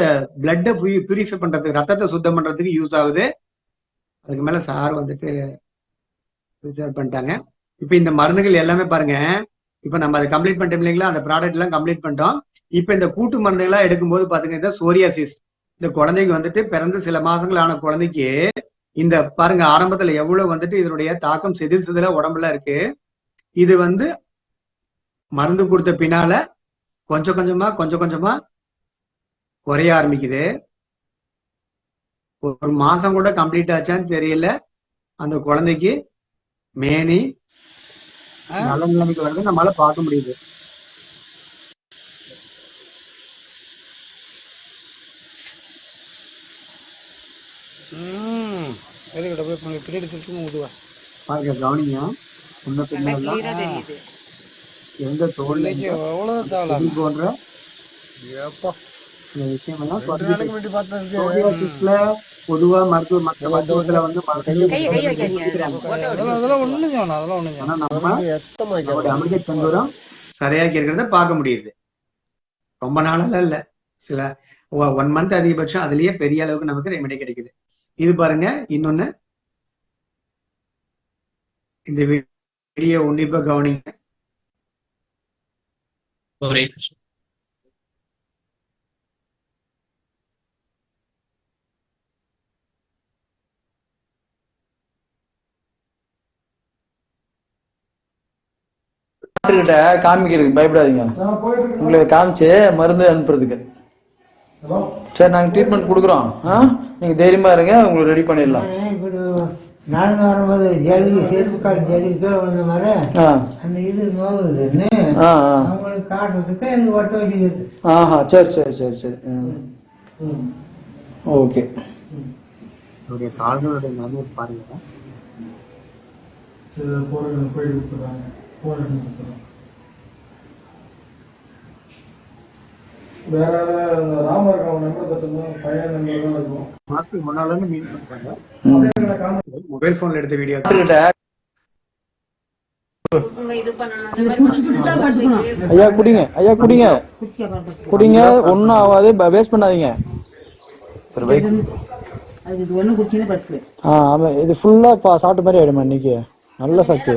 பிளட்டை பியூரிஃபை பண்றதுக்கு, ரத்தத்தை சுத்தம் பண்றதுக்கு யூஸ் ஆகுது. அதுக்கு மேல சார் வந்துட்டு பண்ணிட்டாங்க. இப்ப இந்த மருந்துகள் எல்லாமே பாருங்க, இப்ப நம்ம அதை கம்ப்ளீட் பண்ணிட்டோம் இல்லைங்களா, அந்த ப்ராடக்ட் எல்லாம் கம்ப்ளீட் பண்ணிட்டோம். இப்ப இந்த கூட்டு மருந்துகளா எடுக்கும்போது பாத்தீங்கன்னா சோரியாசிஸ், இந்த குழந்தைக்கு வந்துட்டு பிறந்து சில மாசங்கள் ஆன குழந்தைக்கு இந்த பாருங்க ஆரம்பத்துல எவ்வளவு வந்துட்டு இதனுடைய தாக்கம் செதில் உடம்புல இருக்கு. இது வந்து மருந்து கொடுத்த பின்னால கொஞ்சம் கொஞ்சமா குறைய ஆரம்பிக்குது. ஒரு மாசம் கூட கம்ப்ளீட் ஆச்சான்னு தெரியல, அந்த குழந்தைக்கு மேனி நல்ல நிலைமைக்கு வருது நம்மளால பார்க்க முடியுது. பாருங்க கவனிங்க, முன்ன பின்னால எந்த தோல்ல போன்ற விஷயம் எல்லாம் பொதுவா மருத்துவத்துல வந்து அமிர்த சந்தூரம் சரியாக்கி இருக்கிறத பார்க்க முடியுது. ரொம்ப நாளால இல்ல, சில 1 மந்த் அதிகபட்சம், அதுலயே பெரிய அளவுக்கு நமக்கு ரெமெடி கிடைக்குது. இது பாருங்க இன்னொன்னு, இந்த வீடியோ உன்னிப்பா கவனிங்க. கிட்ட காமிக்கிறதுக்கு பயப்படாதீங்க, உங்களுக்கு காமிச்சு மருந்து அனுப்புறதுக்கு. சரி, நாங்க ட்ரீட்மெண்ட் கொடுக்குறோம், நீங்க தைரியமா இருங்க, உங்களுக்கு ரெடி பண்ணிடலாம். நடந்து வரும்போது ஜலுகி, செருப்பு கால் ஜலுகி கீழே வந்த மாதிரி அந்த இது நோகுதுன்னு அவங்களுக்கு காட்டுறதுக்கு எனக்கு ஒட்ட வச்சுக்கிறது. சரி சரி சரி சரி, ஓகே. கால்களுடைய நிலைமை பாருங்க. வேற ராமர் பையன் இருக்கும், முன்னால மீன் பண்றாங்க. மொபைல் போன்ல எடுத்த வீடியோ. ஐயா குடிங்க, ஐயா குடிங்க, குடிங்க, ஒன்னும் ஆகாது, வேஸ்ட் பண்ணாதீங்க. ஆமா, இது ஃபுல்லா சாப்பிட்ட மாதிரி ஆயிடுமா இன்னைக்கு? நல்ல சக்தி.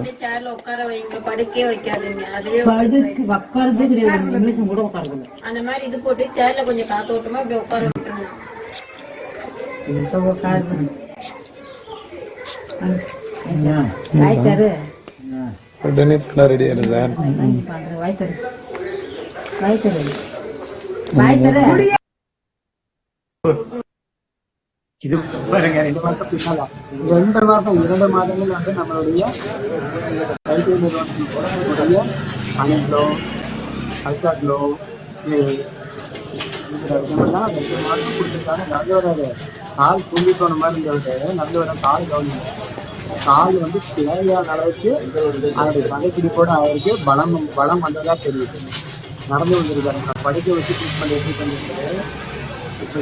உடனே பண்ண ரெடி ஆயிடும் சார். இது பாருங்க 2 மாசம் பின்னால 2 மாதங்கள் வந்து நம்மளுடைய கைத்தறி நிறுவனத்தில் போடக்கூடிய அணிலோ அல்காட்லோ இதெல்லாம் 2 மாதம் கொடுத்துருக்காங்க. நல்ல ஒரு கால் தூங்கி போன மாதிரி இருந்தது. நல்ல ஒரு கால் கவனிங்க. கால் வந்து தேவையான அளவுக்கு அவருடைய கடைப்பிடிப்போட அவருக்கு பலம் வந்ததா தெரியுது. நடந்து வந்திருக்காரு. நான் படிக்க வச்சு ட்ரீட்மெண்ட் எப்படி பண்ணிருக்காரு. இப்போ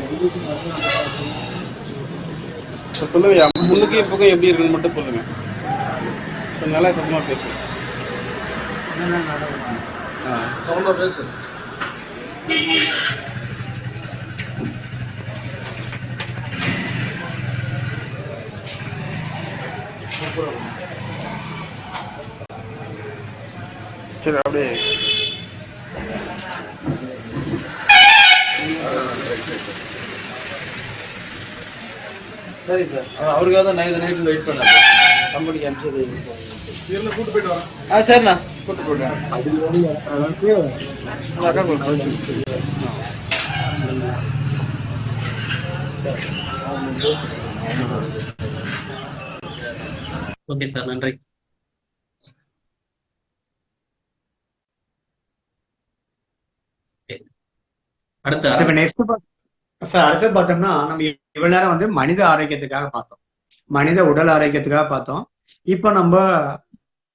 சொல்லுங்க, முன்னுக்கு இப்போக்கும் எப்படி இருக்குன்னு மட்டும் சொல்லுங்க. நல்லா சத்தமாக பேசுங்க. சவுண்டாக பேசு. சரி அப்படியே சரி சார். அவருக்காக தான் நைட்டு வெயிட் பண்ணாரு. கம்பெனிக்கு அனுப்பிச்சது கூட்டு போயிட்டு வரேன். சரிண்ணா கூட்டு போயிட்டு அளவுக்கு அக்கா கொடுத்து ஓகே சார், நன்றி. அடுத்து பார்த்தோம்னா நம்ம இவ்வளவு நேரம் வந்து மனித ஆரோக்கியத்துக்காக பார்த்தோம், மனித உடல் ஆரோக்கியத்துக்காக பார்த்தோம். இப்ப நம்ம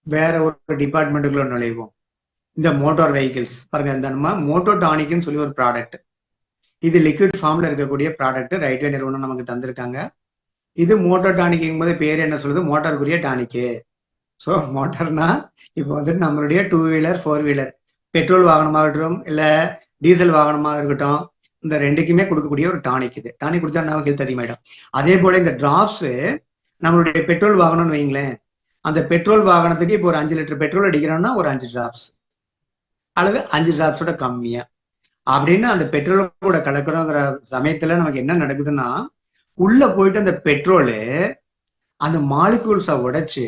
வேற ஒரு டிபார்ட்மெண்ட்டுக்குள்ள நுழைவோம். இந்த மோட்டார் வெஹிக்கிள்ஸ் பாருங்க. இந்த நம்ம மோட்டோ டானிக்னு சொல்லி ஒரு ப்ராடக்ட், இது லிக்விட் ஃபார்ம்ல இருக்கக்கூடிய ப்ராடக்ட் ரைட்வே நிறுவனம் நமக்கு தந்திருக்காங்க. இது மோட்டோ டானிக்கும் போது பேர் என்ன சொல்லுது, மோட்டாருக்குரிய டானிக்கு. ஸோ மோட்டார்னா இப்போ வந்துட்டு நம்மளுடைய 2 வீலர் 4 வீலர் பெட்ரோல் வாகனமாகட்டும் இல்ல டீசல் வாகனமாக இருக்கட்டும், இந்த 2க்குமே கொடுக்கக்கூடிய ஒரு டானிக். இது டானிக் குடிச்சா நம்ம ஹெல்த் அதிகமாயிடும். அதே போல இந்த டிராப்ஸ் நம்மளுடைய பெட்ரோல் வாகனம்னு வைங்களேன். அந்த பெட்ரோல் வாகனத்துக்கு இப்போ ஒரு 5 லிட்டர் பெட்ரோல் அடிக்கிறோம்னா ஒரு 5 டிராப்ஸ் அல்லது 5 டிராப்ஸோட கம்மியா அப்படின்னு அந்த பெட்ரோல் கூட கலக்குறோங்கிற சமயத்துல நமக்கு என்ன நடக்குதுன்னா, உள்ள போயிட்டு அந்த பெட்ரோலு அந்த மாலிகூல்ஸை உடைச்சு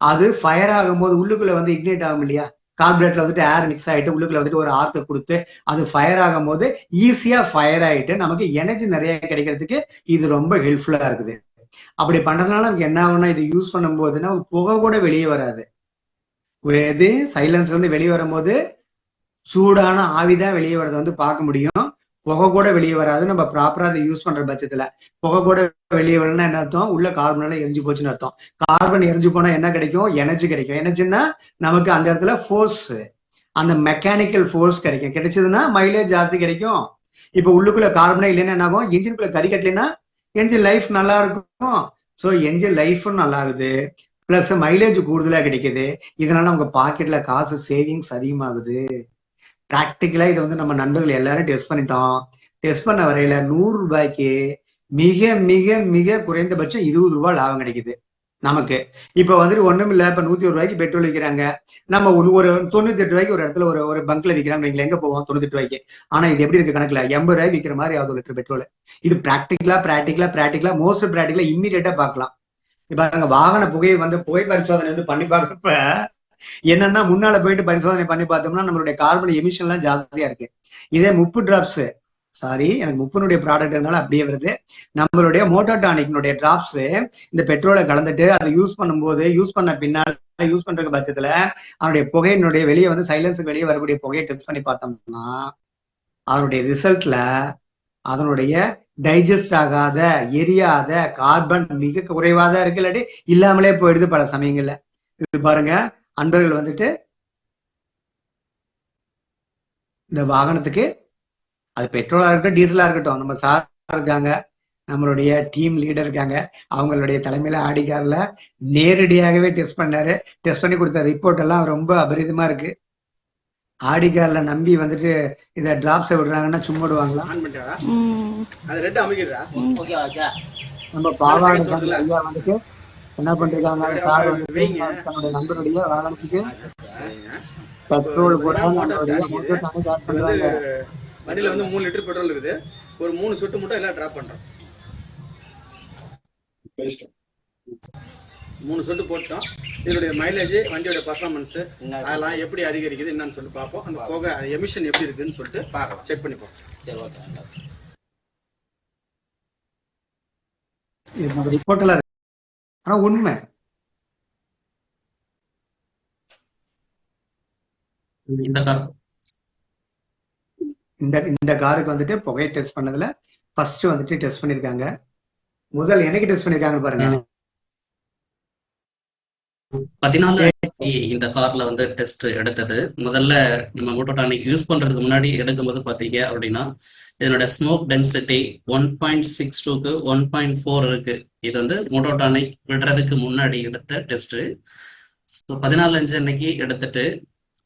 அது ஃபயர் ஆகும் போது உள்ளுக்குள்ள வந்து இக்னேட் ஆகும் இல்லையா. கார்பரேட்டர்ல வந்துட்டு ஏர் மிக்ஸ் ஆயிட்டு உள்ளுக்குள்ள வந்துட்டு ஒரு ஆர்க்கை கொடுத்து அது ஃபயர் ஆகும் போது ஈஸியா ஃபயர் ஆயிட்டு நமக்கு எனர்ஜி நிறைய கிடைக்கிறதுக்கு இது ரொம்ப ஹெல்ப்ஃபுல்லா இருக்குது. அப்படி பண்றதுனால நமக்கு என்ன ஆகும்னா, இது யூஸ் பண்ணும் போதுன்னா புகை கூட வெளியே வராது. இது சைலன்ஸ் வந்து வெளியே வரும்போது சூடான ஆவிதான் வெளியே வரதை வந்து பார்க்க முடியும். புகை கூட வெளியே வராது. நம்ம ப்ராப்பரா அதை யூஸ் பண்ற பட்சத்துல புகை கூட வெளியே வரலன்னா என்ன அர்த்தம், உள்ள கார்பன் எரிஞ்சு போச்சுன்னு அர்த்தம். கார்பன் எரிஞ்சு போனா என்ன கிடைக்கும், எனர்ஜி கிடைக்கும். எனர்ஜின்னா நமக்கு அந்த இடத்துல ஃபோர்ஸ், அந்த மெக்கானிக்கல் ஃபோர்ஸ் கிடைக்கும். கிடைச்சதுன்னா மைலேஜ் ஜாஸ்தி கிடைக்கும். இப்ப உள்ளுக்குள்ள கார்பனே இல்லைன்னா என்ன ஆகும், என்ஜின்குள்ள கறி கட்டலைன்னா என்ஜின் லைஃப் நல்லா இருக்கும். ஸோ என்ஜின் லைஃபும் நல்லா ஆகுது, பிளஸ் மைலேஜ் கூடுதலா கிடைக்குது. இதனால நமக்கு பாக்கெட்ல காசு சேவிங்ஸ் அதிகமாகுது. பிராக்டிக்கலா இதை வந்து நம்ம நண்பர்கள் எல்லாரும் டெஸ்ட் பண்ணிட்டோம். டெஸ்ட் பண்ண வரையில 100 ரூபாய்க்கு மிக மிக மிக குறைந்தபட்சம் 20 ரூபாய் லாபம் கிடைக்குது நமக்கு. இப்ப வந்துட்டு ஒண்ணும் இல்ல, இப்ப 101 ரூபாய்க்கு பெட்ரோல் விற்கிறாங்க. நம்ம ஒரு 98 ரூபாய்க்கு ஒரு இடத்துல ஒரு பங்க்ல விற்கிறாங்க. நீங்க எங்க போவோம் 98 ரூபாய்க்கு. ஆனா இது எப்படி இருக்கு கணக்குல 80 ரூபாய்க்கு விற்கிற மாதிரி ஆகுது லிட்டர் பெட்ரோல். இது பிராக்டிக்கலா மோஸ்ட் பிராக்டிக்கலா இம்மீடியட்டா பார்க்கலாம். இப்ப வாகன புகையை வந்து புகை பரிசோதனை வந்து பண்ணி பார்க்கப்ப என்னன்னா, முன்னால போயிட்டு பரிசோதனை பண்ணி பார்த்தோம்னா நம்மளுடைய கார்பன் எமிஷன் எல்லாம் ஜாஸ்தியா இருக்கு. இதே 30 டிராப்ஸ், சாரி எனக்கு 30 ப்ராடக்ட்னால அப்படியே வருது. நம்மளுடைய மோட்டோ டானிக்னுடைய டிராப்ஸ் இந்த பெட்ரோலை கலந்துட்டு அதை யூஸ் பண்ணும்போது, யூஸ் பண்ண பின்னால யூஸ் பண்ற பட்சத்துல அவனுடைய புகையினுடைய வெளியே வந்து சைலன்ஸுக்கு வெளியே வரக்கூடிய புகையை டெஸ்ட் பண்ணி பார்த்தோம்னா அதனுடைய ரிசல்ட்ல அதனுடைய டைஜஸ்ட் ஆகாத எரியாத கார்பன் மிக குறைவாதான் இருக்கு, இல்லாட்டி இல்லாமலே போயிடுது பல சமயங்கள்ல. இது பாருங்க அன்பர்கள் வந்துட்டு இந்த வாகனத்துக்கு அது பெட்ரோலா இருக்கட்டும் டீசலா இருக்கட்டும், நம்ம சார் இருக்காங்க, நம்மளுடைய டீம் லீடர் இருக்காங்க, அவங்களுடைய தலைமையில ஆடிக்கார்ல நேரடியாகவே டெஸ்ட் பண்ணாரு. டெஸ்ட் பண்ணி கொடுத்த ரிப்போர்ட் எல்லாம் ரொம்ப அபரிதமா இருக்கு. ஆடிக்கார்ல நம்பி வந்துட்டு இத டிராப்ஸ் விடுறாங்கன்னா சும்மா விடுவாங்களா? நம்ம பாவாடை ஐயா வந்துட்டு என்ன பண்றாங்க, சார் தன்னுடைய நண்பருடைய வாகனத்துக்கு பெட்ரோல் கூட வண்டியில வந்து 3 லிட்டர் பெட்ரோல் இருக்குது. ஒரு 3 சொட்டு மட்டும் எல்லாம் டிராப் பண்றோம். 3 செட்டு போட்டோம். இதனுடைய மைலேஜ், வண்டியோட பர்ஃபார்மன்ஸ் அதெல்லாம் எப்படி அதிகரிக்குது என்னன்னு சொல்லி பார்ப்போம். அந்த போக எமிஷன் எப்படி இருக்குன்னு சொல்லிட்டு செக் பண்ணிப்போம். சரி, ஓகே. இது நம்ம ரிப்போர்ட்ல இருக்கு. ஆனா உண்மை இந்த காருக்கு வந்துட்டு புகை டெஸ்ட் பண்ணதுல ஃபர்ஸ்ட் வந்துட்டு டெஸ்ட் பண்ணிருக்காங்க. முதல் என்னைக்கு டெஸ்ட் பண்ணிருக்காங்க பாருங்க. 14 இந்த கார்ல வந்து டெஸ்ட் எடுத்தது. முதல்ல நம்ம மோட்டோடானிக் யூஸ் பண்றதுக்கு முன்னாடி எடுக்கும்போது பாத்தீங்க அப்படின்னா இதனோட ஸ்மோக் டென்சிட்டி 1.62க்கு 1.4 இருக்கு. இது வந்து மோட்டோடானிக் விடுறதுக்கு முன்னாடி எடுத்த டெஸ்ட். 14 அன்னைக்கு எடுத்துட்டு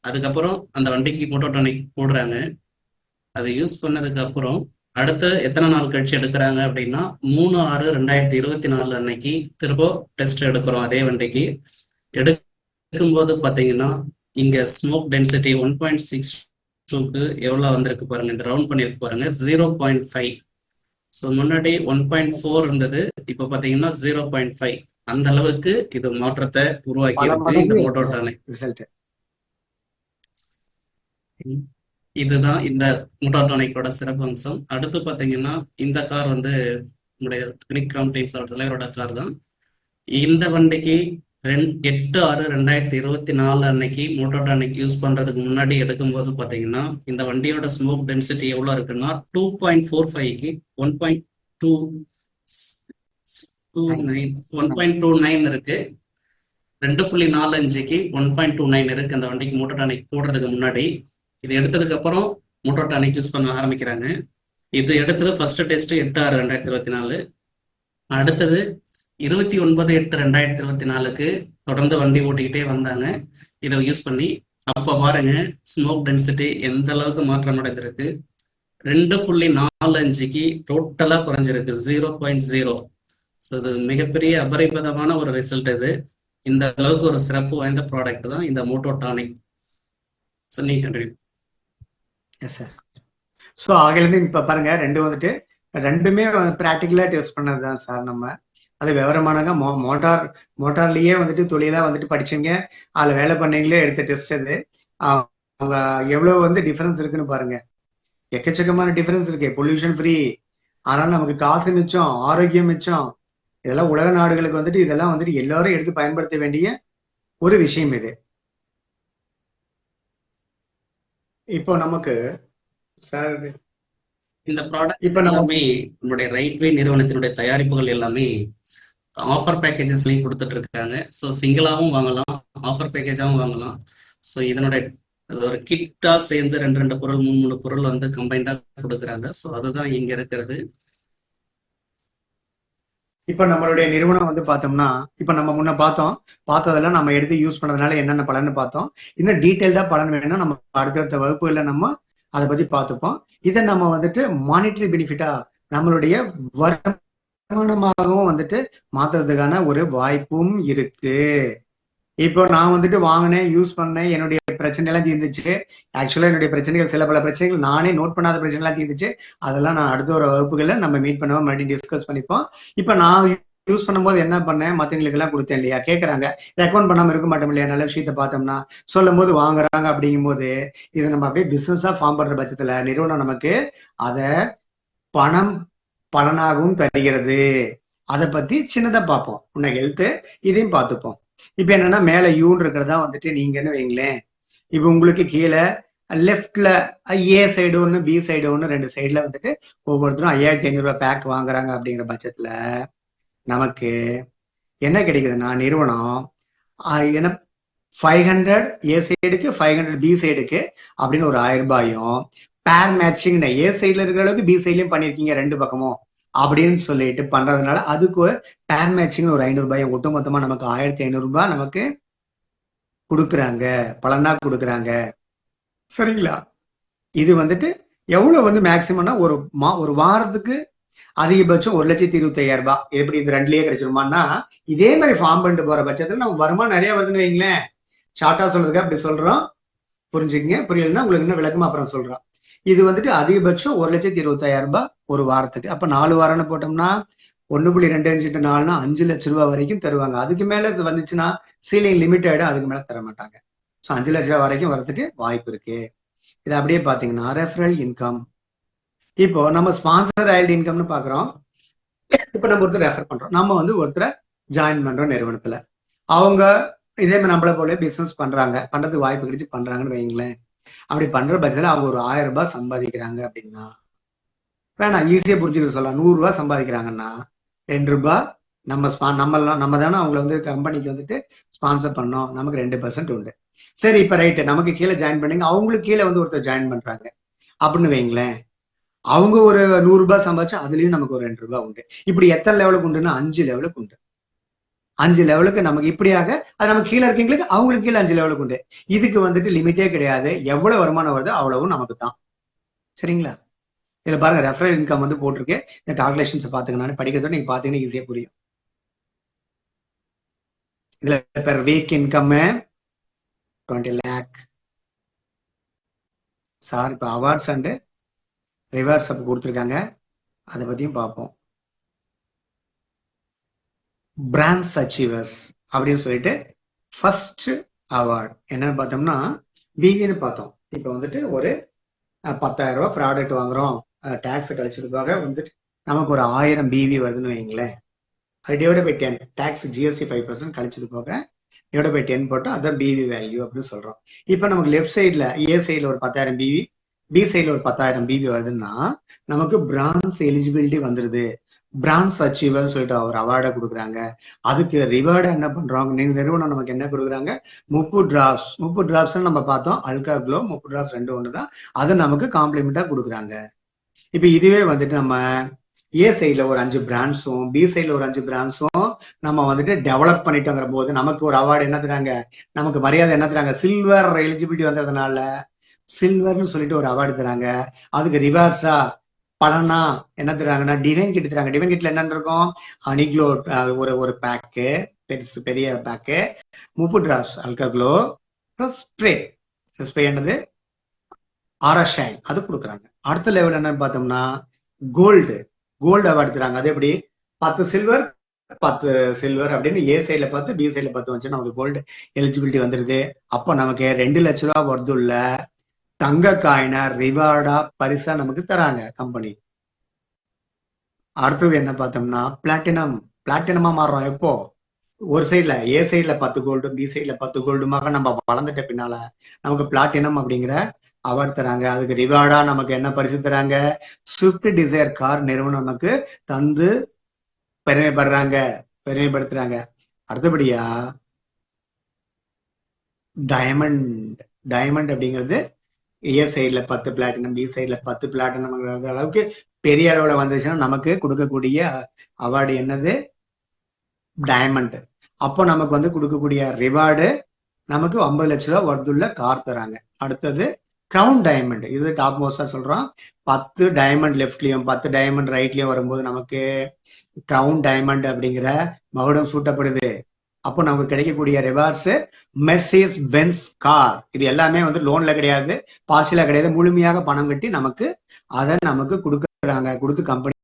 அதுக்கப்புறம் அந்த வண்டிக்கு மோட்டோடானிக் போடுறாங்க. அதை யூஸ் பண்ணதுக்கு அப்புறம் அடுத்து எத்தனை நாள் கழிச்சு எடுக்கிறாங்க அப்படின்னா 3/6/2024 அன்னைக்கு திரும்ப டெஸ்ட் எடுக்கிறோம். அதே வண்டிக்கு எடுக்கும்போது பாத்தீங்கன்னா இங்க ஸ்மோக் டென்சிட்டி 1.62க்கு எவ்வளவு வந்திருக்கு பாருங்க. இந்த ரவுண்ட் பண்ணிருக்கு பாருங்க, 0.5. ஸோ முன்னாடி 1.4 இருந்தது, இப்ப பாத்தீங்கன்னா 0.5. அந்த அளவுக்கு இது மாற்றத்தை உருவாக்கி இருக்கு இந்த மோட்டோடானிக் ரிசல்ட். இதுதான் இந்த மோட்டோடானிக்கோட சிறப்பம்சம். அடுத்து பாத்தீங்கன்னா இந்த கார் வந்து நம்முடைய கிளிக் கவுண்டிங்ஸ் தலைவரோட கார் தான். இந்த வண்டிக்கு 8/6/2024 அன்னைக்கு மோட்டோடானிக் யூஸ் பண்றதுக்கு முன்னாடி எடுக்கும்போது பாத்தீங்கன்னா இந்த வண்டியோட ஸ்மோக் டென்சிட்டி எவ்வளவு இருக்குன்னா 2.45க்கு 1.29 இருக்கு. 2.45க்கு 1.29 இருக்கு அந்த வண்டிக்கு மோட்டோடானிக் போடுறதுக்கு முன்னாடி. இது எடுத்ததுக்கு அப்புறம் மோட்டோடானிக் யூஸ் பண்ண ஆரம்பிக்கிறாங்க. இது எடுத்தது ஃபர்ஸ்ட் டெஸ்ட் 8/6/2024. அடுத்தது 29/8/2024க்கு தொடர்ந்து வண்டி ஓட்டிக்கிட்டே வந்தாங்க இதை யூஸ் பண்ணி. அப்ப பாருங்க ஸ்மோக் டென்சிட்டி எந்த அளவுக்கு மாற்றம் அடைந்திருக்கு. 2.45க்கு டோட்டலா குறைஞ்சிருக்கு, 0.0. ஸோ இது மிகப்பெரிய அபரிமிதமான ஒரு ரிசல்ட். இது இந்த அளவுக்கு ஒரு சிறப்பு வாய்ந்த ப்ராடக்ட் தான் இந்த மோட்டோடானிக். ஸோ நீ கண்டினியூ. Yes sir. ஸோ ஆகிலிருந்து இப்ப பாருங்க வந்துட்டு ரெண்டுமே பிராக்டிக்கலா டெஸ்ட் பண்ணதுதான் சார். நம்ம அது விவரமானங்க மோட்டார்லயே வந்துட்டு தொழிலா வந்துட்டு படிச்சீங்க, அதுல வேலை பண்ணீங்களே எடுத்த டெஸ்ட் அது. அவங்க எவ்வளவு வந்து டிஃபரன்ஸ் இருக்குன்னு பாருங்க. எக்கச்சக்கமான டிஃபரன்ஸ் இருக்கு. பொல்யூஷன் ஃப்ரீ, ஆனா நமக்கு காசு மிச்சம், ஆரோக்கியம் மிச்சம். இதெல்லாம் உலக நாடுகளுக்கு வந்துட்டு இதெல்லாம் வந்துட்டு எல்லாரும் எடுத்து பயன்படுத்த வேண்டிய ஒரு விஷயம் இது. இப்போ நமக்கு சார் இந்த ப்ராடக்ட் இப்ப எல்லாமே நம்மளுடைய ரைட்வே நிறுவனத்தினுடைய தயாரிப்புகள் எல்லாமே ஆஃபர் பேக்கேஜஸ்லையும் கொடுத்துட்டு இருக்காங்க. ஸோ சிங்கிளாவும் வாங்கலாம், ஆஃபர் பேக்கேஜாவும் வாங்கலாம். ஸோ இதனுடைய ஒரு கிட்டா சேர்ந்து 2 பொருள் 3 பொருள் வந்து கம்பைண்டா கொடுக்குறாங்க. ஸோ அதுதான் இங்க இருக்கிறது. இப்ப நம்மளுடைய நிறுவனம் வந்து பார்த்தோம்னா, இப்ப நம்ம முன்ன பார்த்ததெல்லாம் நம்ம எடுத்து யூஸ் பண்ணதுனால என்னென்ன பலன்னு பார்த்தோம். இன்னும் டீட்டெயில்டா பலன் வேணும்னா நம்ம அடுத்தடுத்த வகுப்புகள்ல நம்ம அதை பத்தி பார்த்துப்போம். இதை நம்ம வந்துட்டு மானிட்டரி பெனிஃபிட்டா நம்மளுடைய வருமானமாகவும் வந்துட்டு மாத்துறதுக்கான ஒரு வாய்ப்பும் இருக்கு. இப்போ நான் வந்துட்டு வாங்கினேன், யூஸ் பண்ணேன், என்னுடைய பிரச்சனை எல்லாம் தீர்ந்துச்சு. ஆக்சுவலா என்னுடைய பிரச்சனைகள் சில பல பிரச்சனைகள் நானே நோட் பண்ணாத பிரச்சனை எல்லாம் தீர்ந்துச்சு. அதெல்லாம் நான் அடுத்த ஒரு வகுப்புகள்ல நம்ம மீட் பண்ணுவோம், மறுபடியும் டிஸ்கஸ் பண்ணிப்போம். இப்ப நான் யூஸ் பண்ணும்போது என்ன பண்ணேன், மத்தவங்களுக்கு எல்லாம் கொடுத்தேன் இல்லையா, கேட்கறாங்க, ரெக்கமெண்ட் பண்ணாம இருக்க மாட்டோம் இல்லையா. நல்ல விஷயத்த பார்த்தோம்னா சொல்லும் போது வாங்குறாங்க. அப்படிங்கும் போது இதை நம்ம அப்படியே பிசினஸா ஃபார்ம் பண்ற பட்சத்துல நிறுவனம் நமக்கு அதை பலனாகவும் தருகிறது. அதை பத்தி சின்னதா பார்ப்போம். உன்னை ஹெல்த் இதையும் பார்த்துப்போம். இப்ப என்னன்னா மேல யூன் இருக்கிறதா வந்துட்டு நீங்கன்னு வைங்களேன். இப்ப உங்களுக்கு கீழே லெஃப்ட்ல ஏ சைடு ஒண்ணு, பி சைடு ஒண்ணு, 2 சைடுல வந்துட்டு ஒவ்வொருத்தரும் 5500 ரூபாய் பேக் வாங்குறாங்க. அப்படிங்கிற பட்சத்துல நமக்கு என்ன கிடைக்குதுன்னா நிறுவனம் என்ன 500 ஏ சைடுக்கு 500 பி சைடுக்கு அப்படின்னு ஒரு 1000 ரூபாயும் பேர் மேட்சிங் ஏ சைட்ல இருக்கிற அளவுக்கு பி சைட்லயும் பண்ணிருக்கீங்க 2 பக்கமும் அப்படின்னு சொல்லிட்டு பண்றதுனால அதுக்கு பேர் மேட்சிங் ஒரு 500 ரூபாய் ஒட்டுமொத்தமா நமக்கு 1500 ரூபாய் நமக்கு கொடுக்குறாங்க, பலனா கொடுக்குறாங்க. சரிங்களா? இது வந்துட்டு எவ்வளவு வந்து மேக்சிமம்னா ஒரு வாரத்துக்கு அதிகபட்சம் 1,25,000 ரூபாய். எப்படி இந்த 2லயே கிடைச்சிருமான்னா இதே மாதிரி ஃபார்ம் பண்ணிட்டு போற பட்சத்துல நம்ம வருமானம் நிறைய வருதுன்னு வைங்களேன். ஷார்ட்டா சொல்றதுக்கு அப்படி சொல்றோம், புரிஞ்சுக்கங்க. புரியலன்னா உங்களுக்கு இன்னும் விளக்கமா அப்புறம் சொல்றோம். இது வந்துட்டு அதிகபட்சம் 1,25,000 ரூபாய் ஒரு வாரத்துக்கு. அப்ப 4 வாரம்னு போட்டோம்னா 1.25x4 5 லட்சம் ரூபாய் வரைக்கும் தருவாங்க. அதுக்கு மேல வந்துச்சுன்னா சீலிங் லிமிட் ஆயிடும், அதுக்கு மேல தர மாட்டாங்க. ஸோ 5 லட்சம் ரூபாய் வரைக்கும் வரதுக்கு வாய்ப்பு இருக்கு. இது அப்படியே பாத்தீங்கன்னா ரெஃபரல் இன்கம். இப்போ நம்ம ஸ்பான்சர் ஆயில்டு இன்கம்னு பாக்குறோம். இப்ப நம்ம ஒருத்தர் ரெஃபர் பண்றோம், நம்ம ஒருத்தரை ஜாயின் பண்றோம் நிறுவனத்துல. அவங்க இதே மாதிரி நம்மள போல பிசினஸ் பண்றதுக்கு வாய்ப்பு கிடைச்சு பண்றாங்கன்னு வைங்களேன். அப்படி பண்ற பட்சத்துல அவங்க ஒரு 1000 ரூபாய் சம்பாதிக்கிறாங்க அப்படின்னா, வேணாம் ஈஸியா புரிஞ்சுக்க சொல்லலாம், 100 ரூபாய் சம்பாதிக்கிறாங்கன்னா 2 ரூபாய் நம்ம தானே அவங்களை கம்பெனிக்கு ஸ்பான்சர் பண்ணோம், நமக்கு 2% உண்டு. சரி, இப்ப ரைட்டு, நமக்கு கீழே ஜாயின் பண்ணுங்க, அவங்களுக்கு கீழே ஒருத்தர் ஜாயின் பண்றாங்க அப்படின்னு வைங்களேன். அவங்க ஒரு 100 ரூபாய் சம்பாதிச்சு அதுலயும் நமக்கு ஒரு 2 ரூபாய் உண்டு. இப்படி எத்தனை லெவலுக்கு உண்டுன்னா 5 லெவலுக்கு உண்டு. 5 லெவலுக்கு நமக்கு இப்படியாக அது நமக்கு கீழே இருக்கீங்களுக்கு அவங்களுக்கு கீழே 5 லெவலுக்கு உண்டு. இதுக்கு லிமிட்டே கிடையாது, எவ்வளவு வருமானம் வருதோ அவ்வளவு நமக்கு தான். சரிங்களா? இதுல பாருங்க ரெஃபரல் இன்கம் போட்டிருக்கு. இந்த கால்குலேஷன்ஸ் பாத்துக்கணும், படிக்கிறதோட நீங்க பாத்தீங்கன்னா ஈஸியா புரியும். இதுல per week income 20 lakh. Sir இப்ப அவார்ட்ஸ் அண்ட் ரிவார்ட்ஸ் கொடுத்துருக்காங்க, அதை பத்தியும் பார்ப்போம். பிராண்ட்ஸ் அச்சீவர்ஸ் அப்படின்னு சொல்லிட்டு ஃபர்ஸ்ட் அவார்ட் என்னன்னு பார்த்தோம்னா பிகின்னு பார்த்தோம். இப்போ ஒரு 10,000 ரூபாய் ப்ராடக்ட் வாங்குறோம், டாக்ஸ் கழிச்சதுக்காக நமக்கு ஒரு 1000 பிவி வருதுன்னு வைங்களேன். அது டிவைட் பை 10, டாக்ஸ் ஜிஎஸ்டி 5% கழிச்சது போக டிவைட் பை 10 போட்டோம், அதான் பிவி வேல்யூ அப்படின்னு சொல்றோம். இப்போ நமக்கு லெஃப்ட் சைட்ல ஏ சைட்ல ஒரு 10,000 பிவி, பி சைட்ல ஒரு 10,000 பிவி வருதுன்னா நமக்கு பிரான்ஸ் எலிஜிபிலிட்டி வந்துருது. பிரான்ஸ் அச்சீவர்னு சொல்லிட்டு ஒரு அவார்டை கொடுக்குறாங்க. அதுக்கு ரிவார்டை என்ன பண்றாங்க, நீங்க நிறுவனம் நமக்கு என்ன கொடுக்குறாங்க, 30 டிராப்ஸ். 30 டிராப்ஸ் நம்ம பார்த்தோம், அல்கா க்ளோ 30 டிராப்ஸ் 2 ஒண்ணுதான், அதை நமக்கு காம்ப்ளிமெண்டா கொடுக்குறாங்க. இப்ப இதுவே நம்ம ஏ சைட்ல ஒரு 5 பிராண்ட்ஸும் பி சைட்ல ஒரு 5 பிராண்ட்ஸும் நம்ம டெவலப் பண்ணிட்டோங்கிற போது நமக்கு ஒரு அவார்டு என்ன தராங்க, நமக்கு மரியாதை என்ன தராங்க, சில்வர் எலிஜிபிலிட்டி வந்ததுனால சில்வர்னு சொல்லிட்டு ஒரு அவார்டு தராங்க. அதுக்கு ரிவார்ட்ஸா பலனா என்ன தராங்கன்னா டிவைன் கிட் தராங்க. டிவைன் கிட்ல என்ன இருக்கும், ஹனிக்ளோ ஒரு பேக்கு, பெரிய pack, 30 drops alga glow spray. Spray என்னது, ஆரா ஷைன், அது கொடுக்குறாங்க. அடுத்த லெவல் என்னன்னு பார்த்தோம்னா கோல்டு அவார்டு தராங்க. அது எப்படி, 10 சில்வர் 10 சில்வர் அப்படின்னு ஏ சைட்ல 10 பி சைட்ல 10 வச்சு நமக்கு கோல்டு எலிஜிபிலிட்டி வந்துருது. அப்போ நமக்கு 2 லட்ச ரூபா வருதுள்ள தங்க காயினா ரிவார்டா பரிசா நமக்கு தராங்க கம்பெனி. அடுத்தது என்ன பார்த்தோம்னா பிளாட்டினமா மாறுறோம். எப்போ, ஒரு சைட்ல ஏ சைட்ல 10 கோல்டு பி சைட்ல 10 கோல்டுமாக நம்ம வளர்ந்துட்ட பின்னால நமக்கு பிளாட்டினம் அப்படிங்கிற அவார்டு தராங்க. அதுக்கு ரிவார்டா நமக்கு என்ன பரிசு தராங்க, ஸ்விஃப்ட் டிசைர் கார் நிறுவனம் நமக்கு தந்து பெருமைப்படுத்துறாங்க. அடுத்தபடியா டைமண்ட் அப்படிங்கிறது ஏ சைட்ல 10 பிளாட்டினம் பி சைட்ல 10 பிளாட்டினம் அளவுக்கு பெரிய அளவுல வந்துச்சுன்னா நமக்கு கொடுக்கக்கூடிய அவார்டு என்னது, டைமண்ட். அப்போ நமக்கு கொடுக்கக்கூடிய ரிவார்டு நமக்கு 50 லட்ச ரூபாய் வருதுள்ள கார் தராங்க. அடுத்தது கிரவுன் டைமண்ட், இது டாப் மோஸ்டா சொல்றோம். 10 டைமண்ட் லெஃப்ட்லயும் 10 டைமண்ட் ரைட்லயும் வரும்போது நமக்கு கிரவுன் டைமண்ட் அப்படிங்கிற மகுடம் சூட்டப்படுது. அப்போ நமக்கு கிடைக்கக்கூடிய ரிவார்ட்ஸ் மெர்சிடிஸ் பென்ஸ் கார். இது எல்லாமே லோன்ல கிடையாது, பார்ஷியலா கிடையாது, முழுமையாக பணம் கட்டி நமக்கு அதை கொடுக்குறாங்க. கொடுத்து கம்பெனி